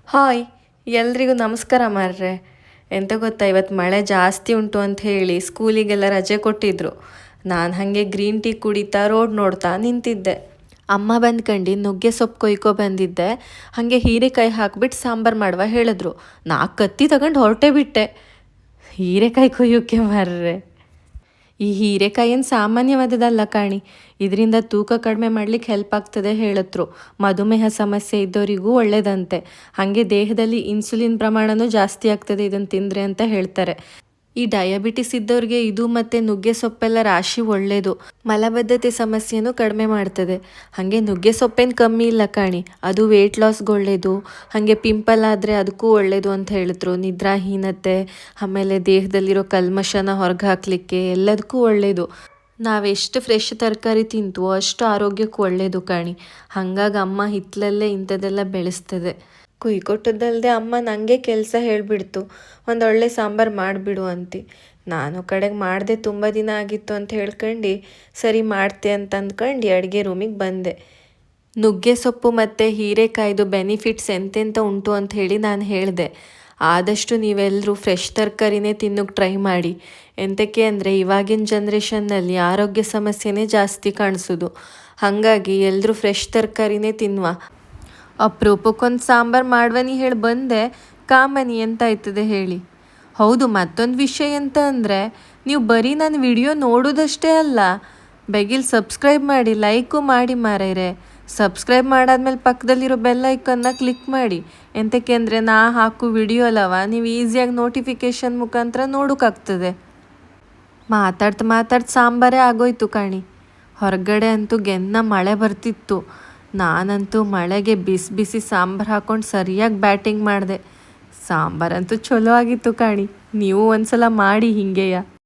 Hi, ಎಲ್ರಿಗೂ ನಮಸ್ಕಾರ ಮಾರ್ರೆ. ಎಂತ ಗೊತ್ತಾ, ಇವತ್ತು ಮಳೆ ಜಾಸ್ತಿ ಉಂಟು ಅಂತ ಹೇಳಿ ಸ್ಕೂಲಿಗೆಲ್ಲ ರಜೆ ಕೊಟ್ಟಿದ್ರು. ನಾನು ಹಾಗೆ ಗ್ರೀನ್ ಟೀ ಕುಡಿತಾ ರೋಡ್ ನೋಡ್ತಾ ನಿಂತಿದ್ದೆ. ಅಮ್ಮ ಬಂದ್ಕಂಡು ನುಗ್ಗೆ ಸೊಪ್ಪು ಕೊಯ್ಕೊ ಬಂದಿದ್ದೆ. ಹಾಗೆ ಹೀರೆಕಾಯಿ ಹಾಕ್ಬಿಟ್ಟು ಸಾಂಬಾರು ಮಾಡುವ ಹೇಳಿದ್ರು. ಕತ್ತಿ ತಗೊಂಡು ಹೊರಟೇ ಬಿಟ್ಟೆ ಹೀರೆಕಾಯಿ ಕೊಯ್ಯೋಕ್ಕೆ ಮಾರ್ರೆ. ಈ ಹೀರೆಕಾಯಿ ಏನು ಸಾಮಾನ್ಯವಾದದಲ್ಲ ಕಾಣಿ. ಇದರಿಂದ ತೂಕ ಕಡಿಮೆ ಮಾಡ್ಲಿಕ್ಕೆ ಹೆಲ್ಪ್ ಆಗ್ತದೆ ಹೇಳಿದ್ರು. ಮಧುಮೇಹ ಸಮಸ್ಯೆ ಇದ್ದವರಿಗೂ ಒಳ್ಳೇದಂತೆ. ಹಾಗೆ ದೇಹದಲ್ಲಿ ಇನ್ಸುಲಿನ್ ಪ್ರಮಾಣನೂ ಜಾಸ್ತಿ ಆಗ್ತದೆ ಇದನ್ನು ತಿಂದರೆ ಅಂತ ಹೇಳ್ತಾರೆ. ಈ ಡಯಾಬಿಟಿಸ್ ಇದ್ದವ್ರಿಗೆ ಇದು ಮತ್ತು ನುಗ್ಗೆ ಸೊಪ್ಪೆಲ್ಲ ರಾಶಿ ಒಳ್ಳೆಯದು. ಮಲಬದ್ಧತೆ ಸಮಸ್ಯೆನೂ ಕಡಿಮೆ ಮಾಡ್ತದೆ. ಹಾಗೆ ನುಗ್ಗೆ ಸೊಪ್ಪೇನು ಕಮ್ಮಿ ಇಲ್ಲ ಕಾಣಿ, ಅದು ವೆಯ್ಟ್ ಲಾಸ್ಗೆ ಒಳ್ಳೆಯದು. ಹಾಗೆ ಪಿಂಪಲ್ ಆದರೆ ಅದಕ್ಕೂ ಒಳ್ಳೆಯದು ಅಂತ ಹೇಳಿದ್ರು. ನಿದ್ರಾಹೀನತೆ, ಆಮೇಲೆ ದೇಹದಲ್ಲಿರೋ ಕಲ್ಮಶನ ಹೊರಗೆ ಹಾಕಲಿಕ್ಕೆ ಎಲ್ಲದಕ್ಕೂ ಒಳ್ಳೆಯದು. ನಾವೆಷ್ಟು ಫ್ರೆಶ್ ತರಕಾರಿ ತಿಂತೀವೋ ಅಷ್ಟು ಆರೋಗ್ಯಕ್ಕೂ ಒಳ್ಳೆಯದು ಕಾಣಿ. ಹಾಗಾಗಿ ಅಮ್ಮ ಹಿತ್ತಲಲ್ಲೇ ಇಂಥದ್ದೆಲ್ಲ ಬೆಳೆಸ್ತದೆ. ಕೊಟ್ಟದ್ದಲ್ಲದೆ ಅಮ್ಮ ನನಗೆ ಕೆಲಸ ಹೇಳಿಬಿಡ್ತು, ಒಂದೊಳ್ಳೆ ಸಾಂಬಾರು ಮಾಡಿಬಿಡು ಅಂತಿ. ನಾನು ಕಡೆಗೆ ಮಾಡಿದೆ, ತುಂಬ ದಿನ ಆಗಿತ್ತು ಅಂತ ಹೇಳ್ಕೊಂಡು ಸರಿ ಮಾಡ್ತೆ ಅಂತ ಅಂದ್ಕೊಂಡು ಅಡುಗೆ ರೂಮಿಗೆ ಬಂದೆ. ನುಗ್ಗೆ ಸೊಪ್ಪು ಮತ್ತು ಹೀರೆಕಾಯ್ದು ಬೆನಿಫಿಟ್ಸ್ ಎಂತೆಂಥ ಉಂಟು ಅಂತ ಹೇಳಿ ನಾನು ಹೇಳಿದೆ. ಆದಷ್ಟು ನೀವೆಲ್ಲರೂ ಫ್ರೆಶ್ ತರಕಾರಿನೇ ತಿನ್ನೋಕ್ಕೆ ಟ್ರೈ ಮಾಡಿ. ಎಂತಕ್ಕೆ ಅಂದರೆ ಇವಾಗಿನ ಜನ್ರೇಷನ್ನಲ್ಲಿ ಆರೋಗ್ಯ ಸಮಸ್ಯೆನೇ ಜಾಸ್ತಿ ಕಾಣಿಸೋದು. ಹಾಗಾಗಿ ಎಲ್ಲರೂ ಫ್ರೆಶ್ ತರಕಾರಿನೇ ತಿನ್ನುವ. ಅಪರೂಪಕ್ಕೊಂದು ಸಾಂಬಾರು ಮಾಡುವನಿ ಹೇಳಿ ಬಂದೆ, ಕಾಮನಿ ಎಂತ ಆಯ್ತದೆ ಹೇಳಿ. ಹೌದು, ಮತ್ತೊಂದು ವಿಷಯ ಎಂತ ಅಂದರೆ, ನೀವು ಬರೀ ನನ್ನ ವಿಡಿಯೋ ನೋಡೋದಷ್ಟೇ ಅಲ್ಲ, ಬೆಗಿಲ್ ಸಬ್ಸ್ಕ್ರೈಬ್ ಮಾಡಿ, ಲೈಕು ಮಾಡಿ ಮಾರೈರೆ. ಸಬ್ಸ್ಕ್ರೈಬ್ ಮಾಡಾದ್ಮೇಲೆ ಪಕ್ಕದಲ್ಲಿರೋ ಬೆಲ್ ಐಕನ್ನ ಕ್ಲಿಕ್ ಮಾಡಿ. ಎಂತಕ್ಕೆ ಅಂದರೆ ನಾ ಹಾಕು ವಿಡಿಯೋ ಅಲ್ಲವ ನೀವು ಈಸಿಯಾಗಿ ನೋಟಿಫಿಕೇಷನ್ ಮುಖಾಂತರ ನೋಡೋಕ್ಕಾಗ್ತದೆ. ಮಾತಾಡ್ತಾ ಸಾಂಬಾರೇ ಆಗೋಯ್ತು ಕಾಣಿ. ಹೊರಗಡೆ ಅಂತೂ ಗೆನ್ನ ಮಳೆ ಬರ್ತಿತ್ತು. ನಾನಂತೂ ಮಳೆಗೆ ಬಿಸಿ ಬಿಸಿ ಸಾಂಬಾರು ಹಾಕ್ಕೊಂಡು ಸರಿಯಾಗಿ ಬ್ಯಾಟಿಂಗ್ ಮಾಡಿದೆ. ಸಾಂಬಾರಂತೂ ಚಲೋ ಆಗಿತ್ತು ಕಾಣಿ. ನೀವು ಒಂದ್ಸಲ ಮಾಡಿ ಹಿಂಗೆಯ.